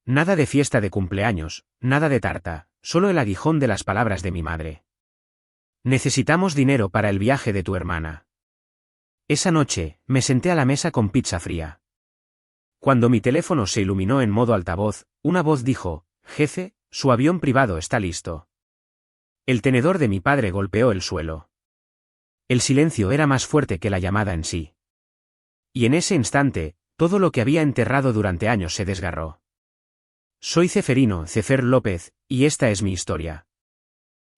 Nada de fiesta de cumpleaños, nada de tarta, solo el aguijón de las palabras de mi madre. Necesitamos dinero para el viaje de tu hermana. Esa noche, me senté a la mesa con pizza fría. Cuando mi teléfono se iluminó en modo altavoz, una voz dijo: «Jefe, su avión privado está listo». El tenedor de mi padre golpeó el suelo. El silencio era más fuerte que la llamada en sí. Y en ese instante, todo lo que había enterrado durante años se desgarró. Soy Ceferino, Cefer López, y esta es mi historia.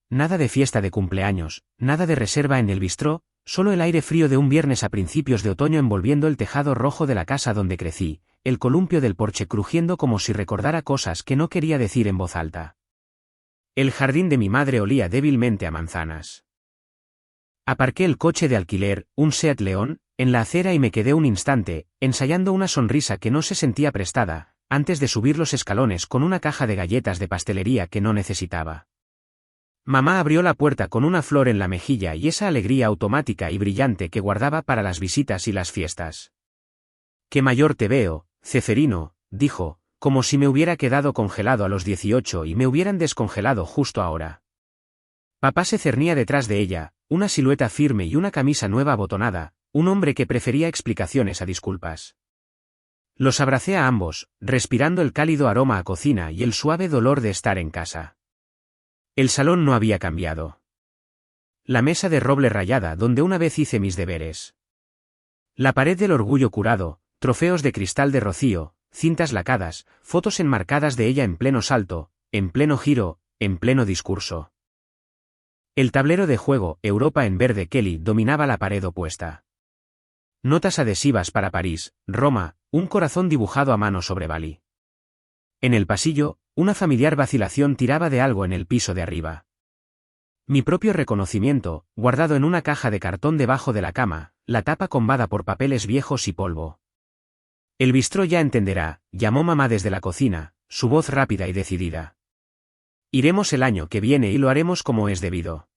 Nada de fiesta de cumpleaños, nada de reserva en el bistró, solo el aire frío de un viernes a principios de otoño envolviendo el tejado rojo de la casa donde crecí, el columpio del porche crujiendo como si recordara cosas que no quería decir en voz alta. El jardín de mi madre olía débilmente a manzanas. Aparqué el coche de alquiler, un Seat León, en la acera y me quedé un instante, ensayando una sonrisa que no se sentía prestada, antes de subir los escalones con una caja de galletas de pastelería que no necesitaba. Mamá abrió la puerta con una flor en la mejilla y esa alegría automática y brillante que guardaba para las visitas y las fiestas. «Qué mayor te veo, Ceferino», dijo, como si me hubiera quedado congelado a los 18 y me hubieran descongelado justo ahora. Papá se cernía detrás de ella, una silueta firme y una camisa nueva abotonada, un hombre que prefería explicaciones a disculpas. Los abracé a ambos, respirando el cálido aroma a cocina y el suave dolor de estar en casa. El salón no había cambiado. La mesa de roble rayada donde una vez hice mis deberes. La pared del orgullo curado, trofeos de cristal de Rocío, cintas lacadas, fotos enmarcadas de ella en pleno salto, en pleno giro, en pleno discurso. El tablero de juego, Europa en verde Kelly, dominaba la pared opuesta. Notas adhesivas para París, Roma, un corazón dibujado a mano sobre Bali. En el pasillo, una familiar vacilación tiraba de algo en el piso de arriba. Mi propio reconocimiento, guardado en una caja de cartón debajo de la cama, la tapa combada por papeles viejos y polvo. «El bistró ya entenderá», llamó mamá desde la cocina, su voz rápida y decidida. «Iremos el año que viene y lo haremos como es debido.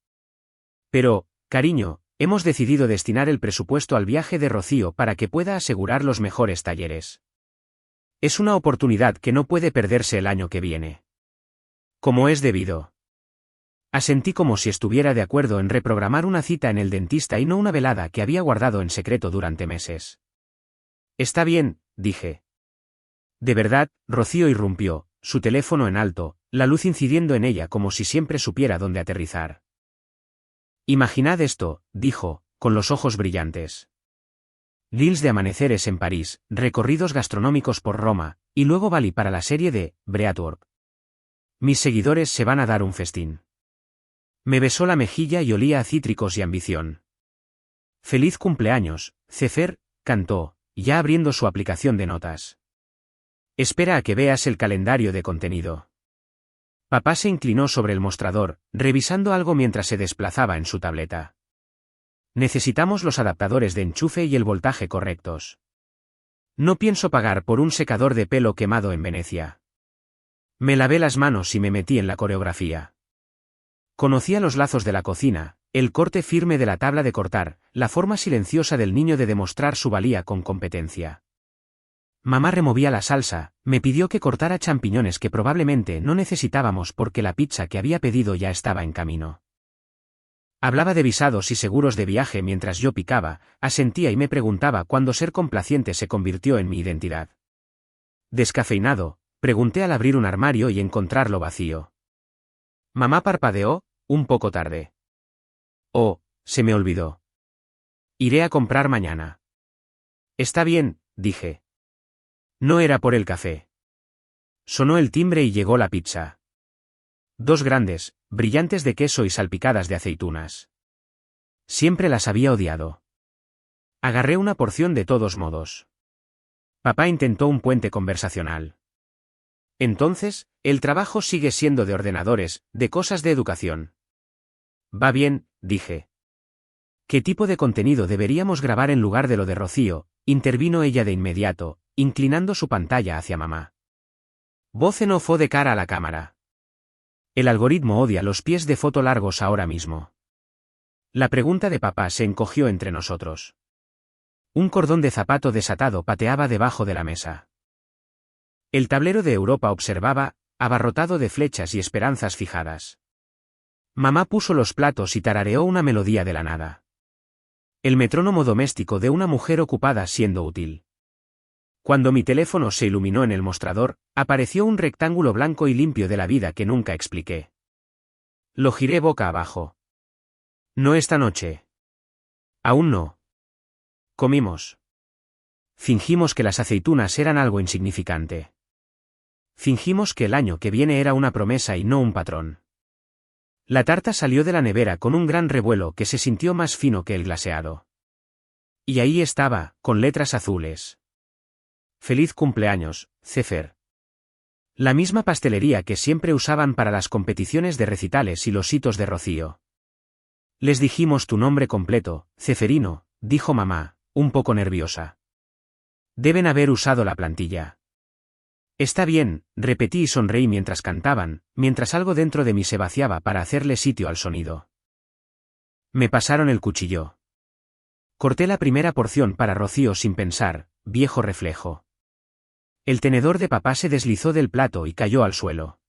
Pero, cariño, hemos decidido destinar el presupuesto al viaje de Rocío para que pueda asegurar los mejores talleres. Es una oportunidad que no puede perderse el año que viene. Como es debido». Asentí como si estuviera de acuerdo en reprogramar una cita en el dentista y no una velada que había guardado en secreto durante meses. «Está bien», dije. De verdad, Rocío irrumpió, su teléfono en alto, la luz incidiendo en ella como si siempre supiera dónde aterrizar. «Imaginad esto», dijo, con los ojos brillantes. «Deals de amaneceres en París, recorridos gastronómicos por Roma, y luego Bali para la serie de Breatwork. Mis seguidores se van a dar un festín». Me besó la mejilla y olía a cítricos y ambición. «Feliz cumpleaños, Cefer», cantó, ya abriendo su aplicación de notas. «Espera a que veas el calendario de contenido». Papá se inclinó sobre el mostrador, revisando algo mientras se desplazaba en su tableta. «Necesitamos los adaptadores de enchufe y el voltaje correctos. No pienso pagar por un secador de pelo quemado en Venecia». Me lavé las manos y me metí en la coreografía. Conocía los lazos de la cocina, el corte firme de la tabla de cortar, la forma silenciosa del niño de demostrar su valía con competencia. Mamá removía la salsa, me pidió que cortara champiñones que probablemente no necesitábamos porque la pizza que había pedido ya estaba en camino. Hablaba de visados y seguros de viaje mientras yo picaba, asentía y me preguntaba cuándo ser complaciente se convirtió en mi identidad. «¿Descafeinado?», pregunté al abrir un armario y encontrarlo vacío. Mamá parpadeó, un poco tarde. «Oh, se me olvidó. Iré a comprar mañana». «Está bien», dije. No era por el café. Sonó el timbre y llegó la pizza. 2 grandes, brillantes de queso y salpicadas de aceitunas. Siempre las había odiado. Agarré una porción de todos modos. Papá intentó un puente conversacional. «Entonces, el trabajo sigue siendo de ordenadores, de cosas de educación». «Va bien», dije. «¿Qué tipo de contenido deberíamos grabar en lugar de lo de Rocío?», intervino ella de inmediato, inclinando su pantalla hacia mamá. Voz en off de cara a la cámara. «El algoritmo odia los pies de foto largos ahora mismo». La pregunta de papá se encogió entre nosotros. Un cordón de zapato desatado pateaba debajo de la mesa. El tablero de Europa observaba, abarrotado de flechas y esperanzas fijadas. Mamá puso los platos y tarareó una melodía de la nada. El metrónomo doméstico de una mujer ocupada siendo útil. Cuando mi teléfono se iluminó en el mostrador, apareció un rectángulo blanco y limpio de la vida que nunca expliqué. Lo giré boca abajo. No esta noche. Aún no. Comimos. Fingimos que las aceitunas eran algo insignificante. Fingimos que el año que viene era una promesa y no un patrón. La tarta salió de la nevera con un gran revuelo que se sintió más fino que el glaseado. Y ahí estaba, con letras azules. Feliz cumpleaños, Cefer. La misma pastelería que siempre usaban para las competiciones de recitales y los hitos de Rocío. Les dijimos tu nombre completo, Ceferino, dijo mamá, un poco nerviosa. Deben haber usado la plantilla. Está bien, repetí y sonreí mientras cantaban, mientras algo dentro de mí se vaciaba para hacerle sitio al sonido. Me pasaron el cuchillo. Corté la primera porción para Rocío sin pensar, viejo reflejo. El tenedor de papá se deslizó del plato y cayó al suelo.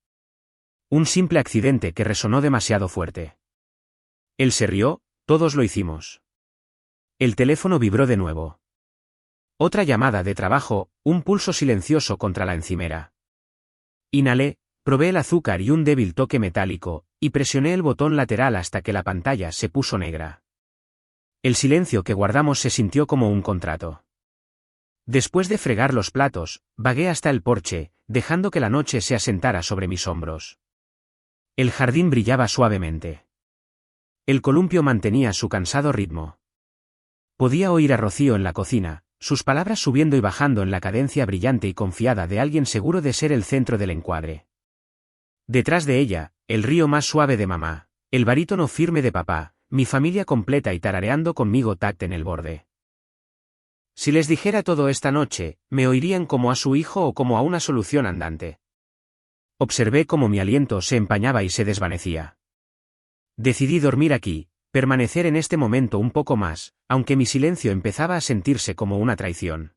Un simple accidente que resonó demasiado fuerte. Él se rió, todos lo hicimos. El teléfono vibró de nuevo. Otra llamada de trabajo, un pulso silencioso contra la encimera. Inhalé, probé el azúcar y un débil toque metálico, y presioné el botón lateral hasta que la pantalla se puso negra. El silencio que guardamos se sintió como un contrato. Después de fregar los platos, vagué hasta el porche, dejando que la noche se asentara sobre mis hombros. El jardín brillaba suavemente. El columpio mantenía su cansado ritmo. Podía oír a Rocío en la cocina, sus palabras subiendo y bajando en la cadencia brillante y confiada de alguien seguro de ser el centro del encuadre. Detrás de ella, el río más suave de mamá, el barítono firme de papá, mi familia completa y tarareando conmigo tact en el borde. Si les dijera todo esta noche, me oirían como a su hijo o como a una solución andante. Observé cómo mi aliento se empañaba y se desvanecía. Decidí dormir aquí, permanecer en este momento un poco más, aunque mi silencio empezaba a sentirse como una traición.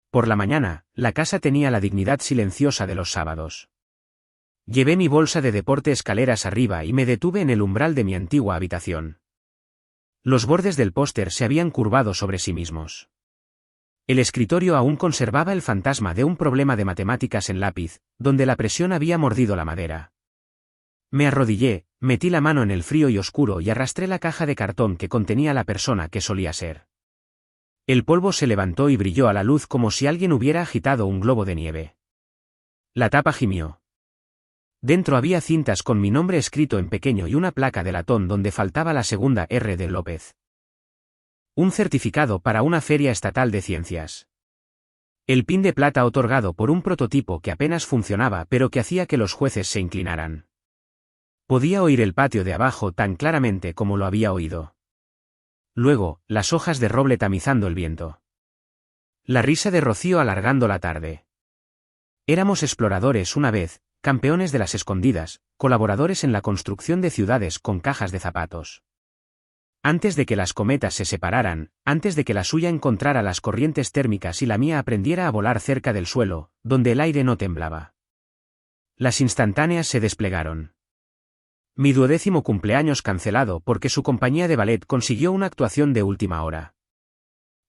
Por la mañana, la casa tenía la dignidad silenciosa de los sábados. Llevé mi bolsa de deporte escaleras arriba y me detuve en el umbral de mi antigua habitación. Los bordes del póster se habían curvado sobre sí mismos. El escritorio aún conservaba el fantasma de un problema de matemáticas en lápiz, donde la presión había mordido la madera. Me arrodillé, metí la mano en el frío y oscuro y arrastré la caja de cartón que contenía la persona que solía ser. El polvo se levantó y brilló a la luz como si alguien hubiera agitado un globo de nieve. La tapa gimió. Dentro había cintas con mi nombre escrito en pequeño y una placa de latón donde faltaba la segunda R de López. Un certificado para una feria estatal de ciencias. El pin de plata otorgado por un prototipo que apenas funcionaba pero que hacía que los jueces se inclinaran. Podía oír el patio de abajo tan claramente como lo había oído. Luego, las hojas de roble tamizando el viento. La risa de Rocío alargando la tarde. Éramos exploradores una vez, campeones de las escondidas, colaboradores en la construcción de ciudades con cajas de zapatos. Antes de que las cometas se separaran, antes de que la suya encontrara las corrientes térmicas y la mía aprendiera a volar cerca del suelo, donde el aire no temblaba. Las instantáneas se desplegaron. Mi 12º cumpleaños cancelado porque su compañía de ballet consiguió una actuación de última hora.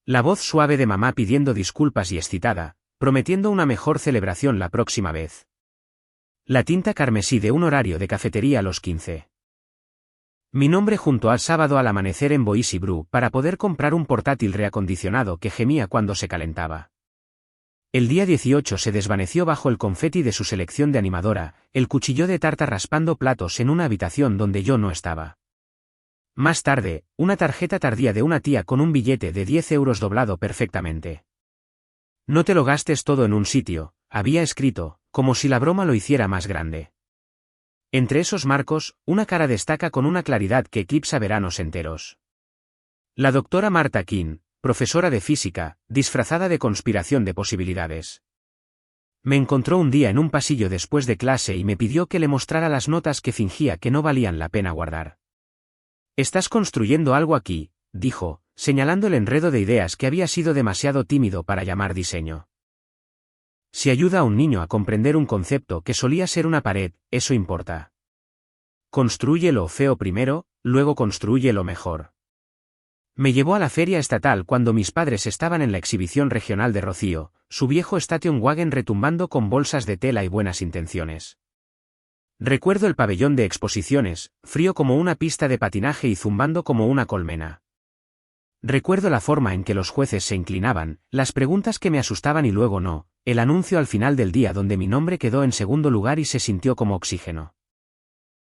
La voz suave de mamá pidiendo disculpas y excitada, prometiendo una mejor celebración la próxima vez. La tinta carmesí de un horario de cafetería a los 15. Mi nombre junto al sábado al amanecer en Boise Brew para poder comprar un portátil reacondicionado que gemía cuando se calentaba. El día 18 se desvaneció bajo el confeti de su selección de animadora, el cuchillo de tarta raspando platos en una habitación donde yo no estaba. Más tarde, una tarjeta tardía de una tía con un billete de 10 euros doblado perfectamente. No te lo gastes todo en un sitio, había escrito, como si la broma lo hiciera más grande. Entre esos marcos, una cara destaca con una claridad que eclipsa veranos enteros. La doctora Marta King, profesora de física, disfrazada de conspiración de posibilidades. Me encontró un día en un pasillo después de clase y me pidió que le mostrara las notas que fingía que no valían la pena guardar. «Estás construyendo algo aquí», dijo, señalando el enredo de ideas que había sido demasiado tímido para llamar diseño. Si ayuda a un niño a comprender un concepto que solía ser una pared, eso importa. Construye lo feo primero, luego construye lo mejor. Me llevó a la feria estatal cuando mis padres estaban en la exhibición regional de Rocío, su viejo station wagon retumbando con bolsas de tela y buenas intenciones. Recuerdo el pabellón de exposiciones, frío como una pista de patinaje y zumbando como una colmena. Recuerdo la forma en que los jueces se inclinaban, las preguntas que me asustaban y luego no, el anuncio al final del día donde mi nombre quedó en segundo lugar y se sintió como oxígeno.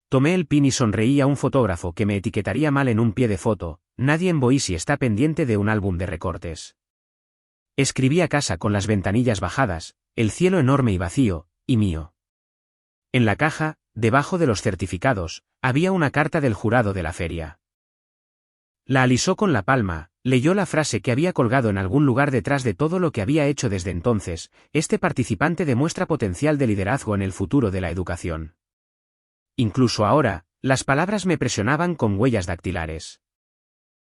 Tomé el pin y sonreí a un fotógrafo que me etiquetaría mal en un pie de foto. Nadie en Boise está pendiente de un álbum de recortes. Escribí a casa con las ventanillas bajadas, el cielo enorme y vacío, y mío. En la caja, debajo de los certificados, había una carta del jurado de la feria. La alisó con la palma, leyó la frase que había colgado en algún lugar detrás de todo lo que había hecho desde entonces: este participante demuestra potencial de liderazgo en el futuro de la educación. Incluso ahora, las palabras me presionaban con huellas dactilares.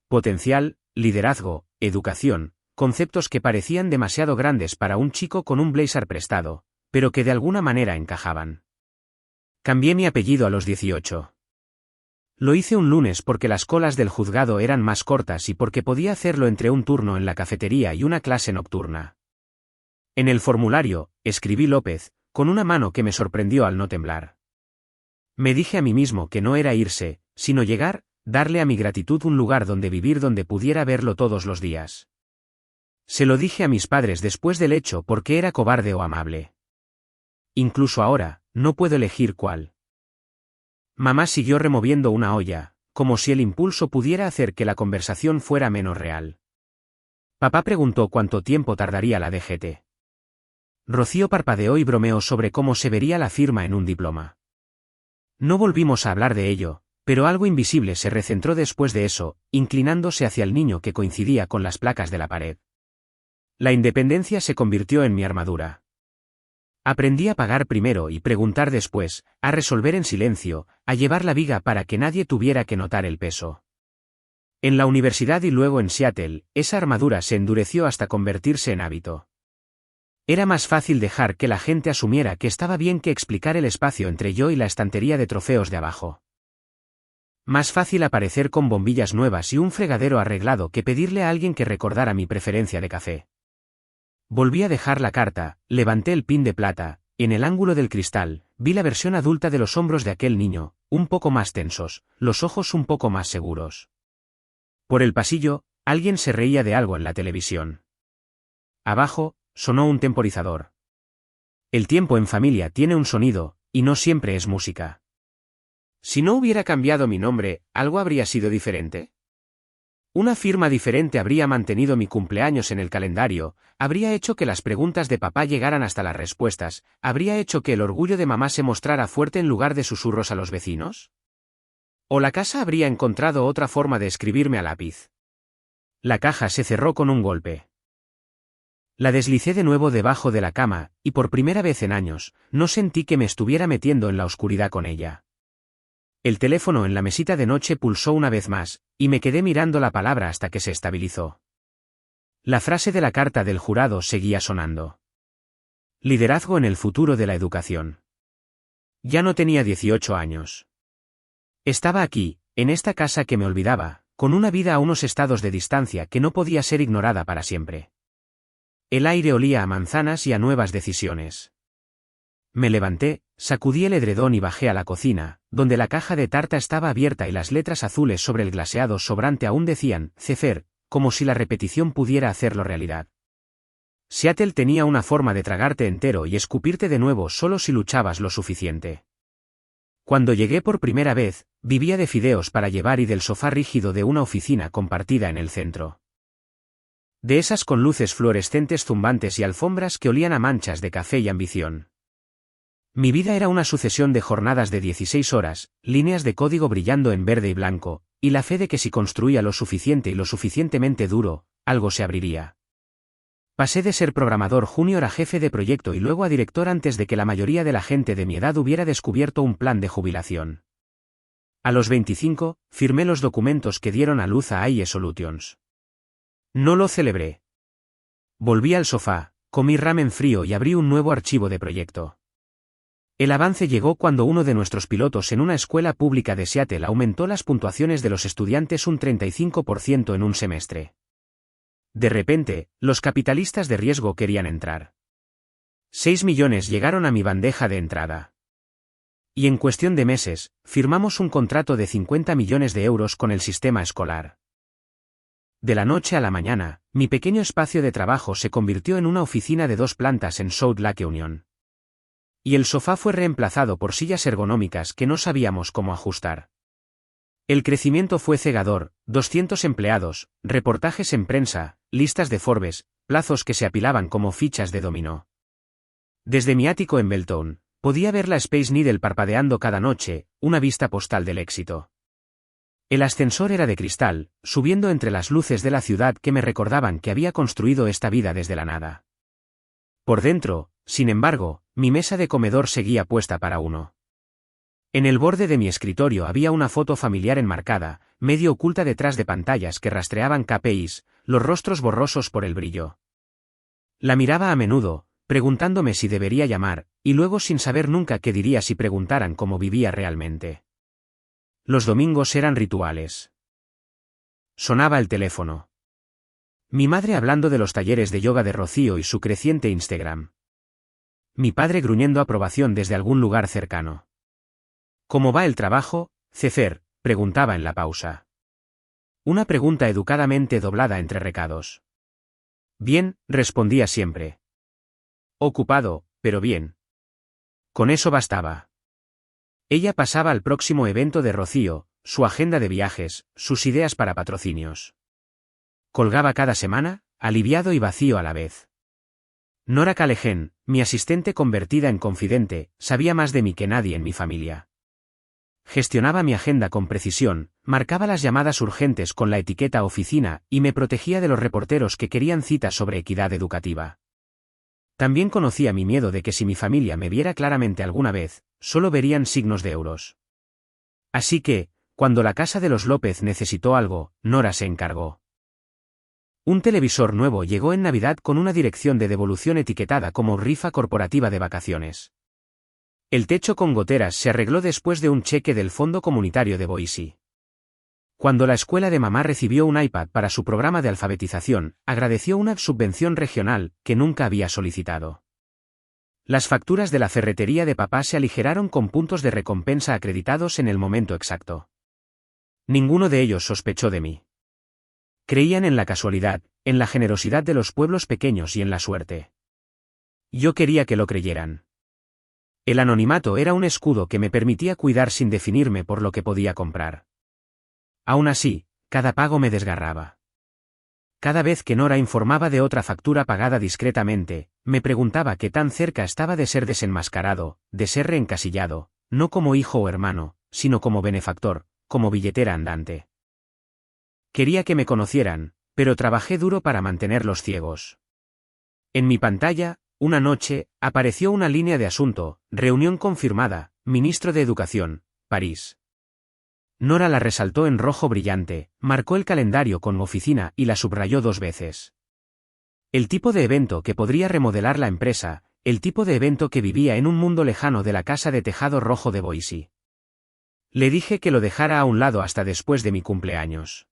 Potencial, liderazgo, educación, conceptos que parecían demasiado grandes para un chico con un blazer prestado, pero que de alguna manera encajaban. Cambié mi apellido a los 18. Lo hice un lunes porque las colas del juzgado eran más cortas y porque podía hacerlo entre un turno en la cafetería y una clase nocturna. En el formulario, escribí López, con una mano que me sorprendió al no temblar. Me dije a mí mismo que no era irse, sino llegar, darle a mi gratitud un lugar donde vivir, donde pudiera verlo todos los días. Se lo dije a mis padres después del hecho porque era cobarde o amable. Incluso ahora, no puedo elegir cuál. Mamá siguió removiendo una olla, como si el impulso pudiera hacer que la conversación fuera menos real. Papá preguntó cuánto tiempo tardaría la DGT. Rocío parpadeó y bromeó sobre cómo se vería la firma en un diploma. No volvimos a hablar de ello, pero algo invisible se recentró después de eso, inclinándose hacia el niño que coincidía con las placas de la pared. La independencia se convirtió en mi armadura. Aprendí a pagar primero y preguntar después, a resolver en silencio, a llevar la viga para que nadie tuviera que notar el peso. En la universidad y luego en Seattle, esa armadura se endureció hasta convertirse en hábito. Era más fácil dejar que la gente asumiera que estaba bien que explicar el espacio entre yo y la estantería de trofeos de abajo. Más fácil aparecer con bombillas nuevas y un fregadero arreglado que pedirle a alguien que recordara mi preferencia de café. Volví a dejar la carta, levanté el pin de plata, en el ángulo del cristal, vi la versión adulta de los hombros de aquel niño, un poco más tensos, los ojos un poco más seguros. Por el pasillo, alguien se reía de algo en la televisión. Abajo, sonó un temporizador. El tiempo en familia tiene un sonido, y no siempre es música. Si no hubiera cambiado mi nombre, ¿algo habría sido diferente? Una firma diferente habría mantenido mi cumpleaños en el calendario, habría hecho que las preguntas de papá llegaran hasta las respuestas, habría hecho que el orgullo de mamá se mostrara fuerte en lugar de susurros a los vecinos. ¿O la casa habría encontrado otra forma de escribirme a lápiz? La caja se cerró con un golpe. La deslicé de nuevo debajo de la cama, y por primera vez en años, no sentí que me estuviera metiendo en la oscuridad con ella. El teléfono en la mesita de noche pulsó una vez más, y me quedé mirando la palabra hasta que se estabilizó. La frase de la carta del jurado seguía sonando. Liderazgo en el futuro de la educación. Ya no tenía 18 años. Estaba aquí, en esta casa que me olvidaba, con una vida a unos estados de distancia que no podía ser ignorada para siempre. El aire olía a manzanas y a nuevas decisiones. Me levanté, sacudí el edredón y bajé a la cocina, donde la caja de tarta estaba abierta y las letras azules sobre el glaseado sobrante aún decían «Cefer», como si la repetición pudiera hacerlo realidad. Seattle tenía una forma de tragarte entero y escupirte de nuevo solo si luchabas lo suficiente. Cuando llegué por primera vez, vivía de fideos para llevar y del sofá rígido de una oficina compartida en el centro. De esas con luces fluorescentes zumbantes y alfombras que olían a manchas de café y ambición. Mi vida era una sucesión de jornadas de 16 horas, líneas de código brillando en verde y blanco, y la fe de que si construía lo suficiente y lo suficientemente duro, algo se abriría. Pasé de ser programador junior a jefe de proyecto y luego a director antes de que la mayoría de la gente de mi edad hubiera descubierto un plan de jubilación. A los 25, firmé los documentos que dieron a luz a IE Solutions. No lo celebré. Volví al sofá, comí ramen frío y abrí un nuevo archivo de proyecto. El avance llegó cuando uno de nuestros pilotos en una escuela pública de Seattle aumentó las puntuaciones de los estudiantes un 35% en un semestre. De repente, los capitalistas de riesgo querían entrar. 6 millones llegaron a mi bandeja de entrada. Y en cuestión de meses, firmamos un contrato de 50 millones de euros con el sistema escolar. De la noche a la mañana, mi pequeño espacio de trabajo se convirtió en una oficina de 2 plantas en South Lake Union. Y el sofá fue reemplazado por sillas ergonómicas que no sabíamos cómo ajustar. El crecimiento fue cegador: 200 empleados, reportajes en prensa, listas de Forbes, plazos que se apilaban como fichas de dominó. Desde mi ático en Belton, podía ver la Space Needle parpadeando cada noche, una vista postal del éxito. El ascensor era de cristal, subiendo entre las luces de la ciudad que me recordaban que había construido esta vida desde la nada. Por dentro, sin embargo, mi mesa de comedor seguía puesta para uno. En el borde de mi escritorio había una foto familiar enmarcada, medio oculta detrás de pantallas que rastreaban KPIs, los rostros borrosos por el brillo. La miraba a menudo, preguntándome si debería llamar, y luego sin saber nunca qué diría si preguntaran cómo vivía realmente. Los domingos eran rituales. Sonaba el teléfono. Mi madre hablando de los talleres de yoga de Rocío y su creciente Instagram. Mi padre gruñendo aprobación desde algún lugar cercano. ¿Cómo va el trabajo, Cefer?, preguntaba en la pausa. Una pregunta educadamente doblada entre recados. Bien, respondía siempre. Ocupado, pero bien. Con eso bastaba. Ella pasaba al próximo evento de Rocío, su agenda de viajes, sus ideas para patrocinios. Colgaba cada semana, aliviado y vacío a la vez. Nora Calegen, mi asistente convertida en confidente, sabía más de mí que nadie en mi familia. Gestionaba mi agenda con precisión, marcaba las llamadas urgentes con la etiqueta oficina y me protegía de los reporteros que querían citas sobre equidad educativa. También conocía mi miedo de que si mi familia me viera claramente alguna vez, solo verían signos de euros. Así que, cuando la casa de los López necesitó algo, Nora se encargó. Un televisor nuevo llegó en Navidad con una dirección de devolución etiquetada como rifa corporativa de vacaciones. El techo con goteras se arregló después de un cheque del Fondo Comunitario de Boise. Cuando la escuela de mamá recibió un iPad para su programa de alfabetización, agradeció una subvención regional que nunca había solicitado. Las facturas de la ferretería de papá se aligeraron con puntos de recompensa acreditados en el momento exacto. Ninguno de ellos sospechó de mí. Creían en la casualidad, en la generosidad de los pueblos pequeños y en la suerte. Yo quería que lo creyeran. El anonimato era un escudo que me permitía cuidar sin definirme por lo que podía comprar. Aún así, cada pago me desgarraba. Cada vez que Nora informaba de otra factura pagada discretamente, me preguntaba qué tan cerca estaba de ser desenmascarado, de ser reencasillado, no como hijo o hermano, sino como benefactor, como billetera andante. Quería que me conocieran, pero trabajé duro para mantenerlos ciegos. En mi pantalla, una noche, apareció una línea de asunto: reunión confirmada, ministro de Educación, París. Nora la resaltó en rojo brillante, marcó el calendario con oficina y la subrayó 2 veces. El tipo de evento que podría remodelar la empresa, el tipo de evento que vivía en un mundo lejano de la casa de tejado rojo de Boise. Le dije que lo dejara a un lado hasta después de mi cumpleaños.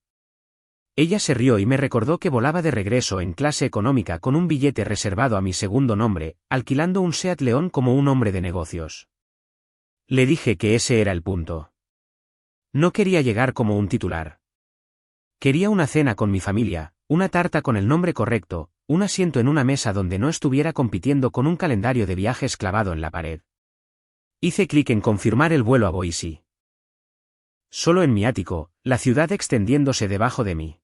Ella se rió y me recordó que volaba de regreso en clase económica con un billete reservado a mi segundo nombre, alquilando un Seat León como un hombre de negocios. Le dije que ese era el punto. No quería llegar como un titular. Quería una cena con mi familia, una tarta con el nombre correcto, un asiento en una mesa donde no estuviera compitiendo con un calendario de viajes clavado en la pared. Hice clic en confirmar el vuelo a Boise. Solo en mi ático, la ciudad extendiéndose debajo de mí.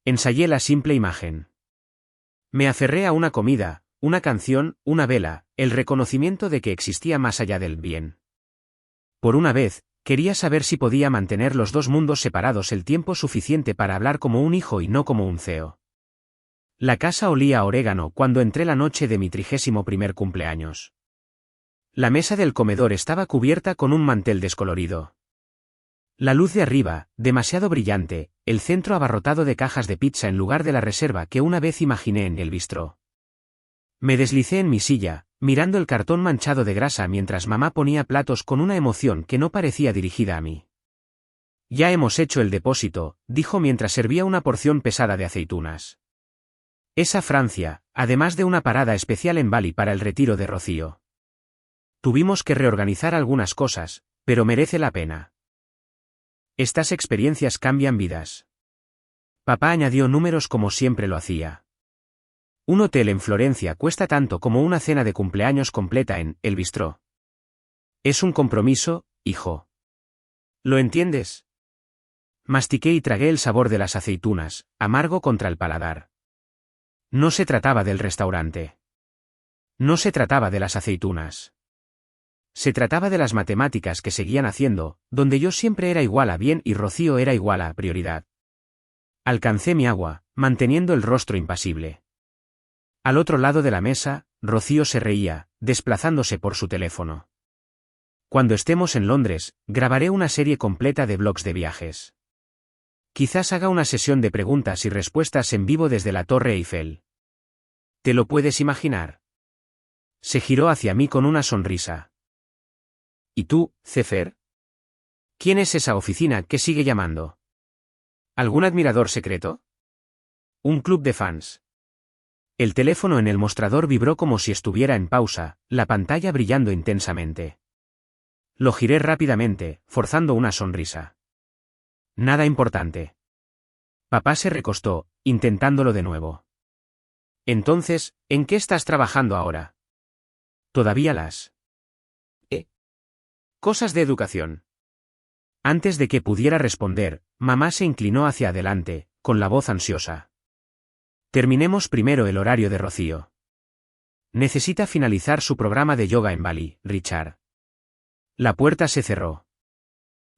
Ensayé la simple imagen. Me aferré a una comida, una canción, una vela, el reconocimiento de que existía más allá del bien. Por una vez, quería saber si podía mantener los 2 mundos separados el tiempo suficiente para hablar como un hijo y no como un CEO. La casa olía a orégano cuando entré la noche de mi 31º cumpleaños. La mesa del comedor estaba cubierta con un mantel descolorido. La luz de arriba, demasiado brillante, el centro abarrotado de cajas de pizza en lugar de la reserva que una vez imaginé en el bistró. Me deslicé en mi silla, mirando el cartón manchado de grasa mientras mamá ponía platos con una emoción que no parecía dirigida a mí. Ya hemos hecho el depósito, dijo mientras servía una porción pesada de aceitunas. Es a Francia, además de una parada especial en Bali para el retiro de Rocío. Tuvimos que reorganizar algunas cosas, pero merece la pena. Estas experiencias cambian vidas. Papá añadió números como siempre lo hacía. Un hotel en Florencia cuesta tanto como una cena de cumpleaños completa en El Bistró. Es un compromiso, hijo. ¿Lo entiendes? Mastiqué y tragué el sabor de las aceitunas, amargo contra el paladar. No se trataba del restaurante. No se trataba de las aceitunas. Se trataba de las matemáticas que seguían haciendo, donde yo siempre era igual a bien y Rocío era igual a prioridad. Alcancé mi agua, manteniendo el rostro impasible. Al otro lado de la mesa, Rocío se reía, desplazándose por su teléfono. Cuando estemos en Londres, grabaré una serie completa de blogs de viajes. Quizás haga una sesión de preguntas y respuestas en vivo desde la Torre Eiffel. ¿Te lo puedes imaginar? Se giró hacia mí con una sonrisa. ¿Y tú, Cefer? ¿Quién es esa oficina que sigue llamando? ¿Algún admirador secreto? ¿Un club de fans? El teléfono en el mostrador vibró como si estuviera en pausa, la pantalla brillando intensamente. Lo giré rápidamente, forzando una sonrisa. Nada importante. Papá se recostó, intentándolo de nuevo. Entonces, ¿en qué estás trabajando ahora? Todavía las... Cosas de educación. Antes de que pudiera responder, mamá se inclinó hacia adelante, con la voz ansiosa. Terminemos primero el horario de Rocío. Necesita finalizar su programa de yoga en Bali, Richard. La puerta se cerró.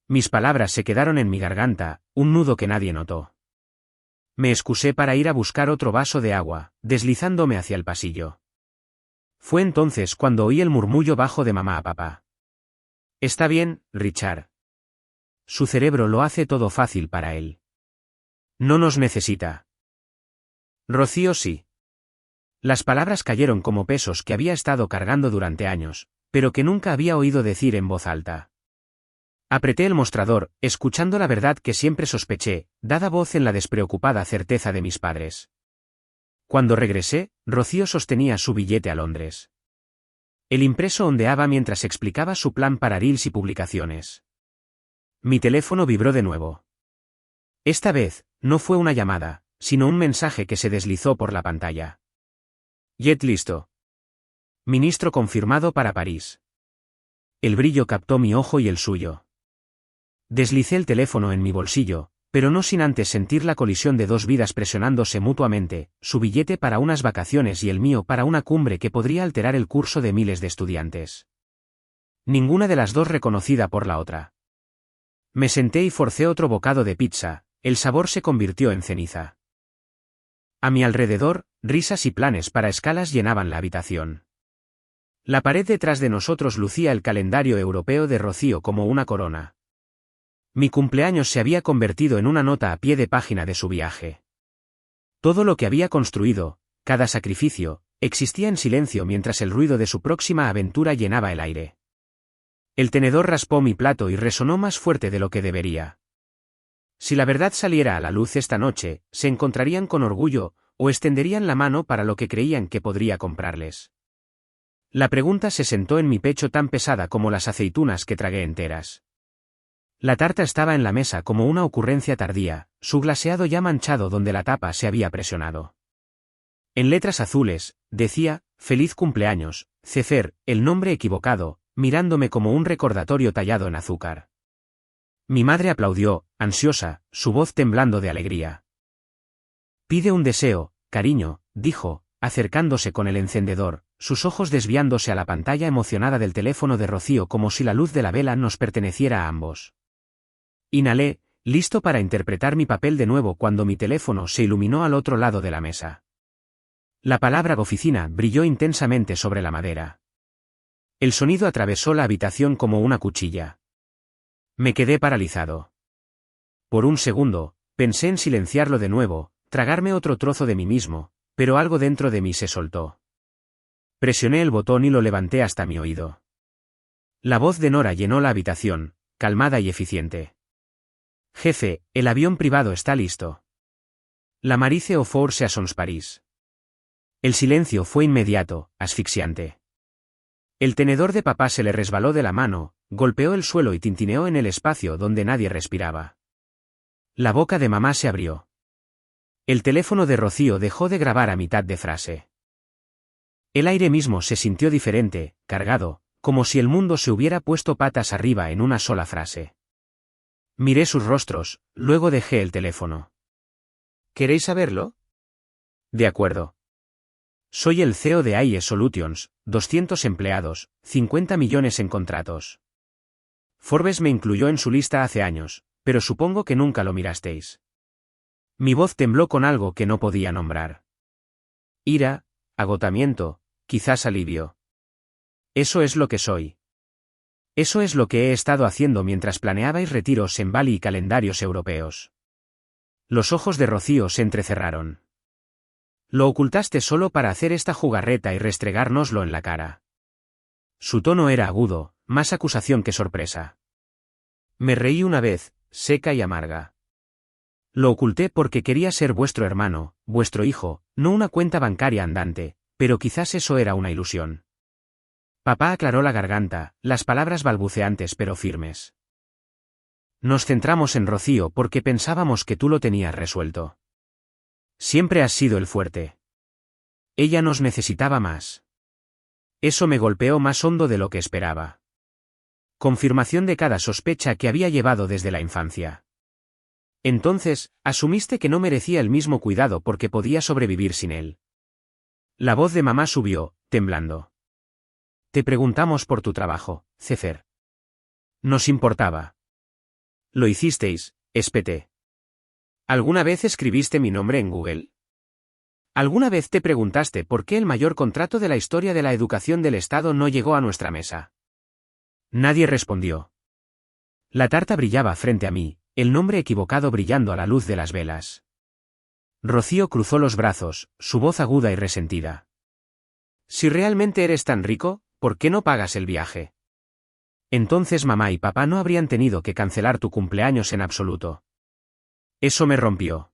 Mis palabras se quedaron en mi garganta, un nudo que nadie notó. Me excusé para ir a buscar otro vaso de agua, deslizándome hacia el pasillo. Fue entonces cuando oí el murmullo bajo de mamá a papá. Está bien, Richard. Su cerebro lo hace todo fácil para él. No nos necesita. Rocío sí. Las palabras cayeron como pesos que había estado cargando durante años, pero que nunca había oído decir en voz alta. Apreté el mostrador, escuchando la verdad que siempre sospeché, dada voz en la despreocupada certeza de mis padres. Cuando regresé, Rocío sostenía su billete a Londres. El impreso ondeaba mientras explicaba su plan para reels y publicaciones. Mi teléfono vibró de nuevo. Esta vez, no fue una llamada, sino un mensaje que se deslizó por la pantalla. Jet listo. Ministro confirmado para París. El brillo captó mi ojo y el suyo. Deslicé el teléfono en mi bolsillo, pero no sin antes sentir la colisión de dos vidas presionándose mutuamente, su billete para unas vacaciones y el mío para una cumbre que podría alterar el curso de miles de estudiantes. Ninguna de las dos reconocida por la otra. Me senté y forcé otro bocado de pizza, el sabor se convirtió en ceniza. A mi alrededor, risas y planes para escalas llenaban la habitación. La pared detrás de nosotros lucía el calendario europeo de Rocío como una corona. Mi cumpleaños se había convertido en una nota a pie de página de su viaje. Todo lo que había construido, cada sacrificio, existía en silencio mientras el ruido de su próxima aventura llenaba el aire. El tenedor raspó mi plato y resonó más fuerte de lo que debería. Si la verdad saliera a la luz esta noche, se encontrarían con orgullo, o extenderían la mano para lo que creían que podría comprarles. La pregunta se sentó en mi pecho tan pesada como las aceitunas que tragué enteras. La tarta estaba en la mesa como una ocurrencia tardía, su glaseado ya manchado donde la tapa se había presionado. En letras azules, decía, «Feliz cumpleaños, Cefer», el nombre equivocado, mirándome como un recordatorio tallado en azúcar. Mi madre aplaudió, ansiosa, su voz temblando de alegría. «Pide un deseo, cariño», dijo, acercándose con el encendedor, sus ojos desviándose a la pantalla emocionada del teléfono de Rocío como si la luz de la vela nos perteneciera a ambos. Inhalé, listo para interpretar mi papel de nuevo cuando mi teléfono se iluminó al otro lado de la mesa. La palabra oficina brilló intensamente sobre la madera. El sonido atravesó la habitación como una cuchilla. Me quedé paralizado. Por un segundo, pensé en silenciarlo de nuevo, tragarme otro trozo de mí mismo, pero algo dentro de mí se soltó. Presioné el botón y lo levanté hasta mi oído. La voz de Nora llenó la habitación, calmada y eficiente. Jefe, el avión privado está listo. La Marice au Force à Sons Paris. El silencio fue inmediato, asfixiante. El tenedor de papá se le resbaló de la mano, golpeó el suelo y tintineó en el espacio donde nadie respiraba. La boca de mamá se abrió. El teléfono de Rocío dejó de grabar a mitad de frase. El aire mismo se sintió diferente, cargado, como si el mundo se hubiera puesto patas arriba en una sola frase. Miré sus rostros, luego dejé el teléfono. ¿Queréis saberlo? De acuerdo. Soy el CEO de IE Solutions, 200 empleados, 50 millones en contratos. Forbes me incluyó en su lista hace años, pero supongo que nunca lo mirasteis. Mi voz tembló con algo que no podía nombrar. Ira, agotamiento, quizás alivio. Eso es lo que soy. Eso es lo que he estado haciendo mientras planeabais retiros en Bali y calendarios europeos. Los ojos de Rocío se entrecerraron. Lo ocultaste solo para hacer esta jugarreta y restregárnoslo en la cara. Su tono era agudo, más acusación que sorpresa. Me reí una vez, seca y amarga. Lo oculté porque quería ser vuestro hermano, vuestro hijo, no una cuenta bancaria andante, pero quizás eso era una ilusión. Papá aclaró la garganta, las palabras balbuceantes pero firmes. Nos centramos en Rocío porque pensábamos que tú lo tenías resuelto. Siempre has sido el fuerte. Ella nos necesitaba más. Eso me golpeó más hondo de lo que esperaba. Confirmación de cada sospecha que había llevado desde la infancia. Entonces, asumiste que no merecía el mismo cuidado porque podía sobrevivir sin él. La voz de mamá subió, temblando. Te preguntamos por tu trabajo, Cefer. Nos importaba. Lo hicisteis, espeté. ¿Alguna vez escribiste mi nombre en Google? ¿Alguna vez te preguntaste por qué el mayor contrato de la historia de la educación del Estado no llegó a nuestra mesa? Nadie respondió. La tarta brillaba frente a mí, el nombre equivocado brillando a la luz de las velas. Rocío cruzó los brazos, su voz aguda y resentida. Si realmente eres tan rico, ¿por qué no pagas el viaje? Entonces mamá y papá no habrían tenido que cancelar tu cumpleaños en absoluto. Eso me rompió.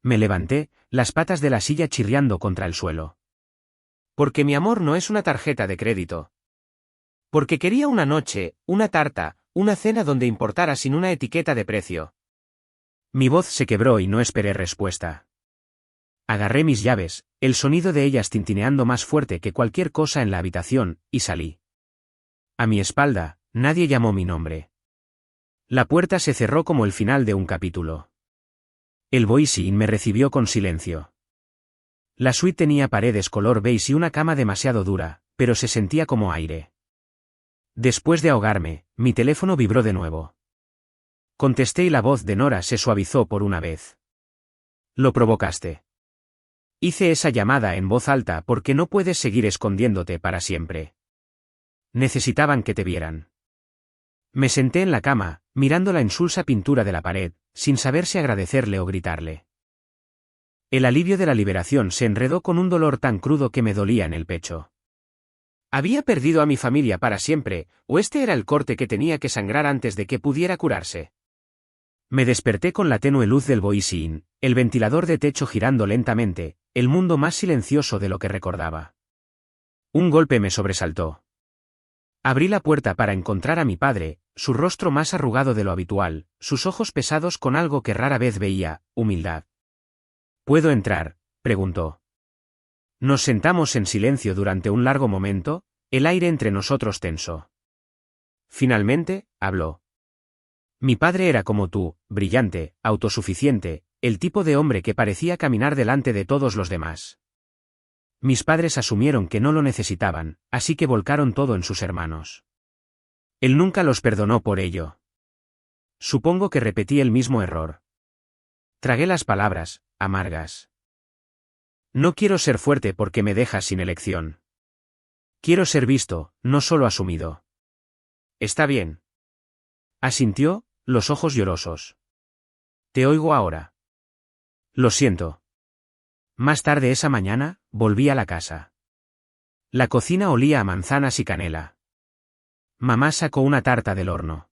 Me levanté, las patas de la silla chirriando contra el suelo. Porque mi amor no es una tarjeta de crédito. Porque quería una noche, una tarta, una cena donde importara sin una etiqueta de precio. Mi voz se quebró y no esperé respuesta. Agarré mis llaves, el sonido de ellas tintineando más fuerte que cualquier cosa en la habitación, y salí. A mi espalda, nadie llamó mi nombre. La puerta se cerró como el final de un capítulo. El Boisin me recibió con silencio. La suite tenía paredes color beige y una cama demasiado dura, pero se sentía como aire. Después de ahogarme, mi teléfono vibró de nuevo. Contesté y la voz de Nora se suavizó por una vez. Lo provocaste. Hice esa llamada en voz alta porque no puedes seguir escondiéndote para siempre. Necesitaban que te vieran. Me senté en la cama, mirando la insulsa pintura de la pared, sin saber si agradecerle o gritarle. El alivio de la liberación se enredó con un dolor tan crudo que me dolía en el pecho. ¿Había perdido a mi familia para siempre, o este era el corte que tenía que sangrar antes de que pudiera curarse? Me desperté con la tenue luz del Boisin, el ventilador de techo girando lentamente, el mundo más silencioso de lo que recordaba. Un golpe me sobresaltó. Abrí la puerta para encontrar a mi padre, su rostro más arrugado de lo habitual, sus ojos pesados con algo que rara vez veía, humildad. ¿Puedo entrar?, preguntó. Nos sentamos en silencio durante un largo momento, el aire entre nosotros tenso. Finalmente, habló. Mi padre era como tú, brillante, autosuficiente, el tipo de hombre que parecía caminar delante de todos los demás. Mis padres asumieron que no lo necesitaban, así que volcaron todo en sus hermanos. Él nunca los perdonó por ello. Supongo que repetí el mismo error. Tragué las palabras, amargas. No quiero ser fuerte porque me dejas sin elección. Quiero ser visto, no solo asumido. Está bien. Asintió, los ojos llorosos. Te oigo ahora. Lo siento. Más tarde esa mañana, volví a la casa. La cocina olía a manzanas y canela. Mamá sacó una tarta del horno.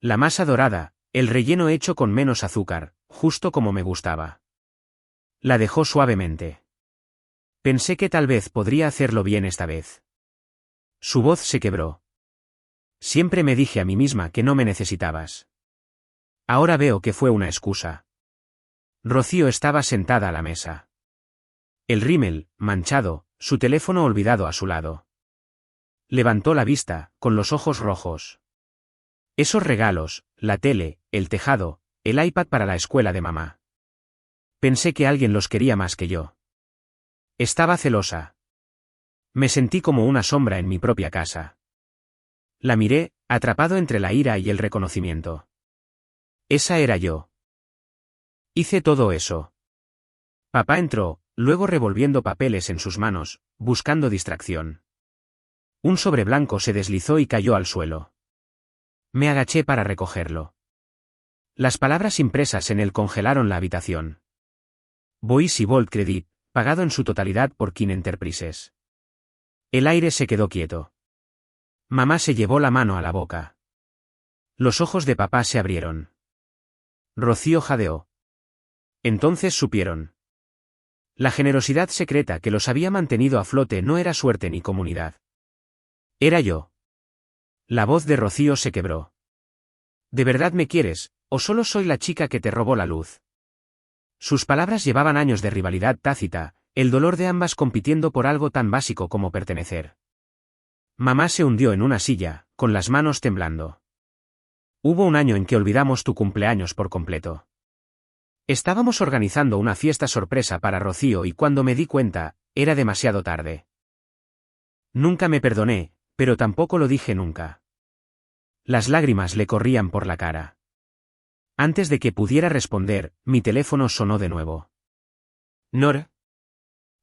La masa dorada, el relleno hecho con menos azúcar, justo como me gustaba. La dejó suavemente. Pensé que tal vez podría hacerlo bien esta vez. Su voz se quebró. Siempre me dije a mí misma que no me necesitabas. Ahora veo que fue una excusa. Rocío estaba sentada a la mesa. El rímel, manchado, su teléfono olvidado a su lado. Levantó la vista, con los ojos rojos. Esos regalos, la tele, el tejado, el iPad para la escuela de mamá. Pensé que alguien los quería más que yo. Estaba celosa. Me sentí como una sombra en mi propia casa. La miré, atrapado entre la ira y el reconocimiento. Esa era yo. Hice todo eso. Papá entró, luego revolviendo papeles en sus manos, buscando distracción. Un sobre blanco se deslizó y cayó al suelo. Me agaché para recogerlo. Las palabras impresas en él congelaron la habitación. Bois y Volt Credit, pagado en su totalidad por King Enterprises. El aire se quedó quieto. Mamá se llevó la mano a la boca. Los ojos de papá se abrieron. Rocío jadeó. Entonces supieron. La generosidad secreta que los había mantenido a flote no era suerte ni comunidad. Era yo. La voz de Rocío se quebró. ¿De verdad me quieres, o solo soy la chica que te robó la luz? Sus palabras llevaban años de rivalidad tácita, el dolor de ambas compitiendo por algo tan básico como pertenecer. Mamá se hundió en una silla, con las manos temblando. Hubo un año en que olvidamos tu cumpleaños por completo. Estábamos organizando una fiesta sorpresa para Rocío y cuando me di cuenta, era demasiado tarde. Nunca me perdoné, pero tampoco lo dije nunca. Las lágrimas le corrían por la cara. Antes de que pudiera responder, mi teléfono sonó de nuevo. Nora.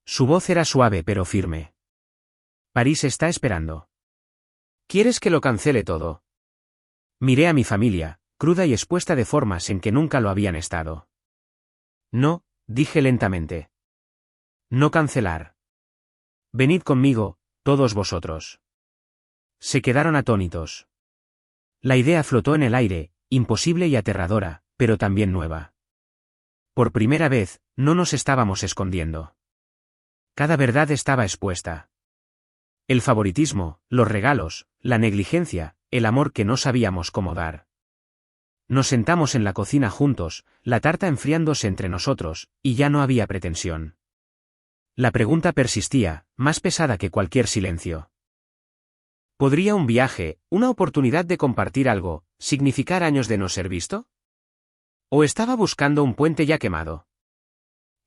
Su voz era suave pero firme. París está esperando. ¿Quieres que lo cancele todo? Miré a mi familia, cruda y expuesta de formas en que nunca lo habían estado. No, dije lentamente. No cancelar. Venid conmigo, todos vosotros. Se quedaron atónitos. La idea flotó en el aire, imposible y aterradora, pero también nueva. Por primera vez, no nos estábamos escondiendo. Cada verdad estaba expuesta. El favoritismo, los regalos, la negligencia, el amor que no sabíamos cómo dar. Nos sentamos en la cocina juntos, la tarta enfriándose entre nosotros, y ya no había pretensión. La pregunta persistía, más pesada que cualquier silencio. ¿Podría un viaje, una oportunidad de compartir algo, significar años de no ser visto? ¿O estaba buscando un puente ya quemado?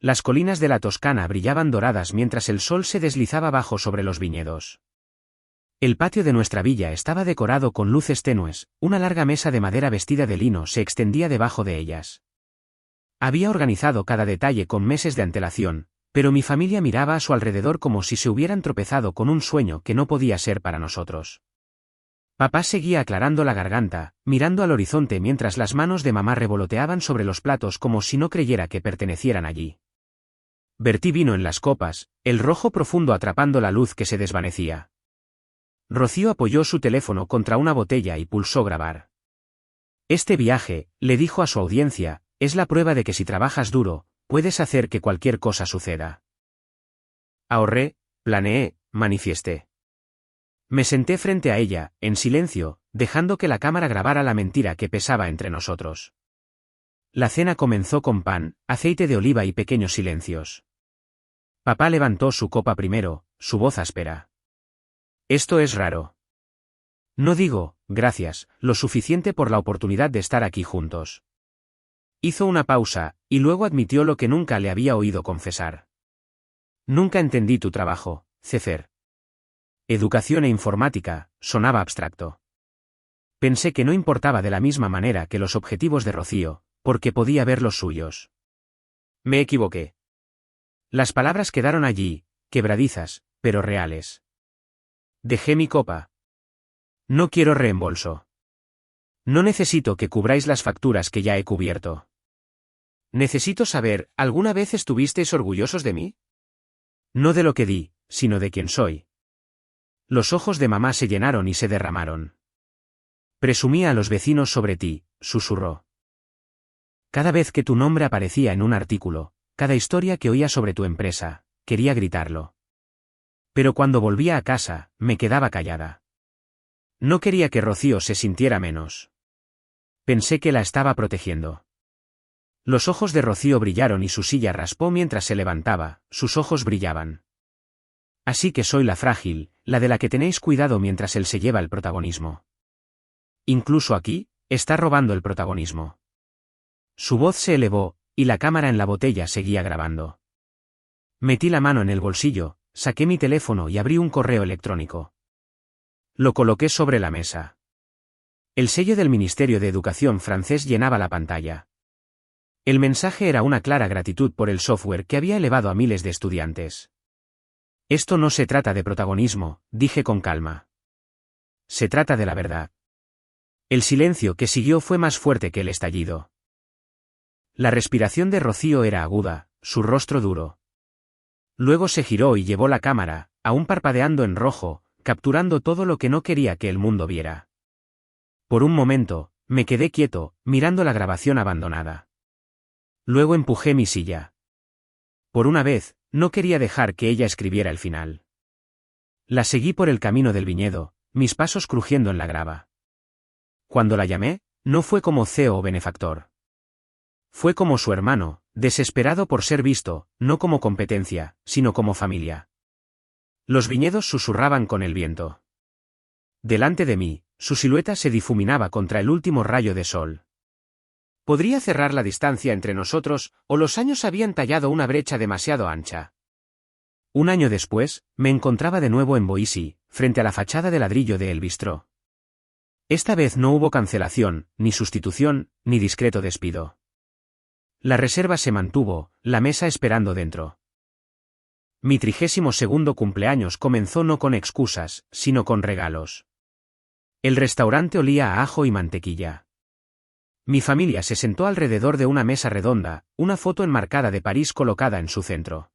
Las colinas de la Toscana brillaban doradas mientras el sol se deslizaba bajo sobre los viñedos. El patio de nuestra villa estaba decorado con luces tenues, una larga mesa de madera vestida de lino se extendía debajo de ellas. Había organizado cada detalle con meses de antelación, pero mi familia miraba a su alrededor como si se hubieran tropezado con un sueño que no podía ser para nosotros. Papá seguía aclarando la garganta, mirando al horizonte mientras las manos de mamá revoloteaban sobre los platos como si no creyera que pertenecieran allí. Vertí vino en las copas, el rojo profundo atrapando la luz que se desvanecía. Rocío apoyó su teléfono contra una botella y pulsó grabar. Este viaje, le dijo a su audiencia, es la prueba de que si trabajas duro, puedes hacer que cualquier cosa suceda. Ahorré, planeé, manifesté. Me senté frente a ella, en silencio, dejando que la cámara grabara la mentira que pesaba entre nosotros. La cena comenzó con pan, aceite de oliva y pequeños silencios. Papá levantó su copa primero, su voz áspera. Esto es raro. No digo, gracias, lo suficiente por la oportunidad de estar aquí juntos. Hizo una pausa, y luego admitió lo que nunca le había oído confesar. Nunca entendí tu trabajo, Cefer. Educación e informática, sonaba abstracto. Pensé que no importaba de la misma manera que los objetivos de Rocío, porque podía ver los suyos. Me equivoqué. Las palabras quedaron allí, quebradizas, pero reales. Dejé mi copa. No quiero reembolso. No necesito que cubráis las facturas que ya he cubierto. Necesito saber, ¿alguna vez estuvisteis orgullosos de mí? No de lo que di, sino de quién soy. Los ojos de mamá se llenaron y se derramaron. Presumía a los vecinos sobre ti, susurró. Cada vez que tu nombre aparecía en un artículo, cada historia que oía sobre tu empresa, quería gritarlo. Pero cuando volvía a casa, me quedaba callada. No quería que Rocío se sintiera menos. Pensé que la estaba protegiendo. Los ojos de Rocío brillaron y su silla raspó mientras se levantaba, sus ojos brillaban. Así que soy la frágil, la de la que tenéis cuidado mientras él se lleva el protagonismo. Incluso aquí, está robando el protagonismo. Su voz se elevó, y la cámara en la botella seguía grabando. Metí la mano en el bolsillo, saqué mi teléfono y abrí un correo electrónico. Lo coloqué sobre la mesa. El sello del Ministerio de Educación francés llenaba la pantalla. El mensaje era una clara gratitud por el software que había elevado a miles de estudiantes. Esto no se trata de protagonismo, dije con calma. Se trata de la verdad. El silencio que siguió fue más fuerte que el estallido. La respiración de Rocío era aguda, su rostro duro. Luego se giró y llevó la cámara, aún parpadeando en rojo, capturando todo lo que no quería que el mundo viera. Por un momento, me quedé quieto, mirando la grabación abandonada. Luego empujé mi silla. Por una vez, no quería dejar que ella escribiera el final. La seguí por el camino del viñedo, mis pasos crujiendo en la grava. Cuando la llamé, no fue como CEO o benefactor. Fue como su hermano, desesperado por ser visto, no como competencia, sino como familia. Los viñedos susurraban con el viento. Delante de mí, su silueta se difuminaba contra el último rayo de sol. Podría cerrar la distancia entre nosotros, o los años habían tallado una brecha demasiado ancha. Un año después, me encontraba de nuevo en Boissy, frente a la fachada de ladrillo de El Bistró. Esta vez no hubo cancelación, ni sustitución, ni discreto despido. La reserva se mantuvo, la mesa esperando dentro. Mi 32º cumpleaños comenzó no con excusas, sino con regalos. El restaurante olía a ajo y mantequilla. Mi familia se sentó alrededor de una mesa redonda, una foto enmarcada de París colocada en su centro.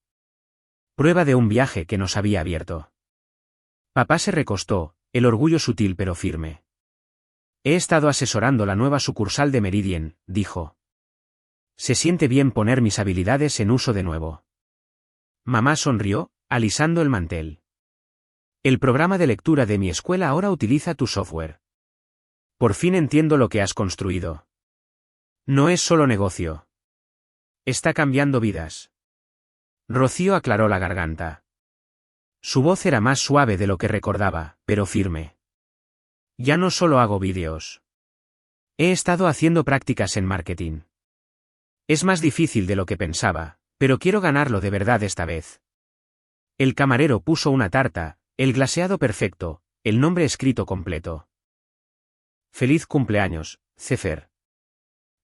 Prueba de un viaje que nos había abierto. Papá se recostó, el orgullo sutil pero firme. He estado asesorando la nueva sucursal de Meridien, dijo. Se siente bien poner mis habilidades en uso de nuevo. Mamá sonrió, alisando el mantel. El programa de lectura de mi escuela ahora utiliza tu software. Por fin entiendo lo que has construido. No es solo negocio. Está cambiando vidas. Rocío aclaró la garganta. Su voz era más suave de lo que recordaba, pero firme. Ya no solo hago vídeos. He estado haciendo prácticas en marketing. Es más difícil de lo que pensaba, pero quiero ganarlo de verdad esta vez. El camarero puso una tarta, el glaseado perfecto, el nombre escrito completo. Feliz cumpleaños, Cefer.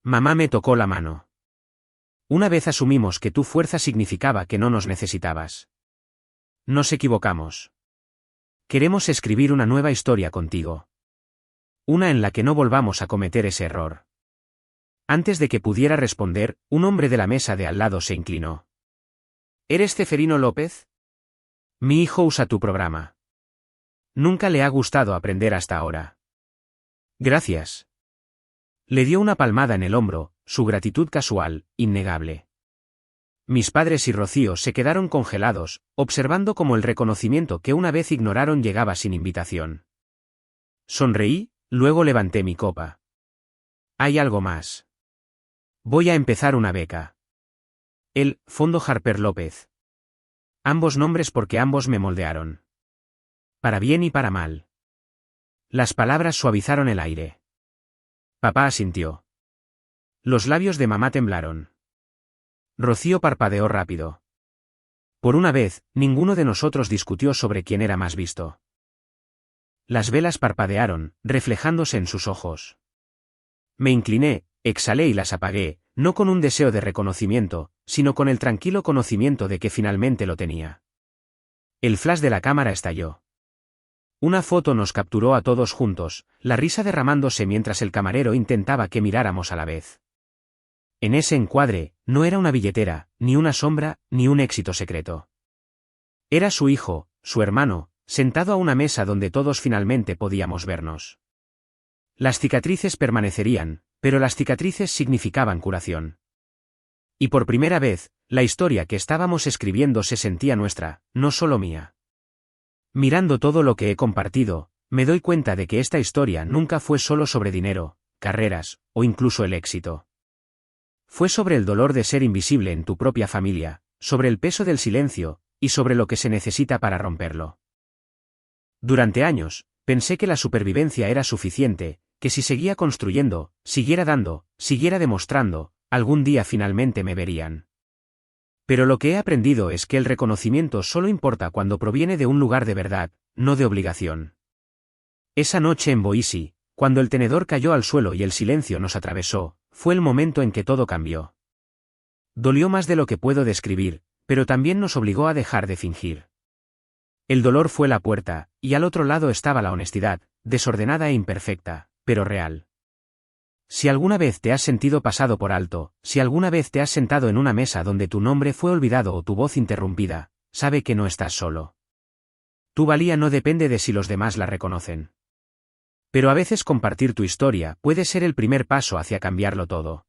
Mamá me tocó la mano. Una vez asumimos que tu fuerza significaba que no nos necesitabas. Nos equivocamos. Queremos escribir una nueva historia contigo. Una en la que no volvamos a cometer ese error. Antes de que pudiera responder, un hombre de la mesa de al lado se inclinó. ¿Eres Ceferino López? Mi hijo usa tu programa. Nunca le ha gustado aprender hasta ahora. Gracias. Le dio una palmada en el hombro, su gratitud casual, innegable. Mis padres y Rocío se quedaron congelados, observando cómo el reconocimiento que una vez ignoraron llegaba sin invitación. Sonreí, luego levanté mi copa. Hay algo más. Voy a empezar una beca. El Fondo Harper López. Ambos nombres porque ambos me moldearon. Para bien y para mal. Las palabras suavizaron el aire. Papá asintió. Los labios de mamá temblaron. Rocío parpadeó rápido. Por una vez, ninguno de nosotros discutió sobre quién era más visto. Las velas parpadearon, reflejándose en sus ojos. Me incliné, exhalé y las apagué, no con un deseo de reconocimiento, sino con el tranquilo conocimiento de que finalmente lo tenía. El flash de la cámara estalló. Una foto nos capturó a todos juntos, la risa derramándose mientras el camarero intentaba que miráramos a la vez. En ese encuadre, no era una billetera, ni una sombra, ni un éxito secreto. Era su hijo, su hermano, sentado a una mesa donde todos finalmente podíamos vernos. Las cicatrices permanecerían, pero las cicatrices significaban curación. Y por primera vez, la historia que estábamos escribiendo se sentía nuestra, no solo mía. Mirando todo lo que he compartido, me doy cuenta de que esta historia nunca fue solo sobre dinero, carreras, o incluso el éxito. Fue sobre el dolor de ser invisible en tu propia familia, sobre el peso del silencio, y sobre lo que se necesita para romperlo. Durante años, pensé que la supervivencia era suficiente, que si seguía construyendo, siguiera dando, siguiera demostrando, algún día finalmente me verían. Pero lo que he aprendido es que el reconocimiento solo importa cuando proviene de un lugar de verdad, no de obligación. Esa noche en Boise, cuando el tenedor cayó al suelo y el silencio nos atravesó, fue el momento en que todo cambió. Dolió más de lo que puedo describir, pero también nos obligó a dejar de fingir. El dolor fue la puerta, y al otro lado estaba la honestidad, desordenada e imperfecta, pero real. Si alguna vez te has sentido pasado por alto, si alguna vez te has sentado en una mesa donde tu nombre fue olvidado o tu voz interrumpida, sabe que no estás solo. Tu valía no depende de si los demás la reconocen. Pero a veces compartir tu historia puede ser el primer paso hacia cambiarlo todo.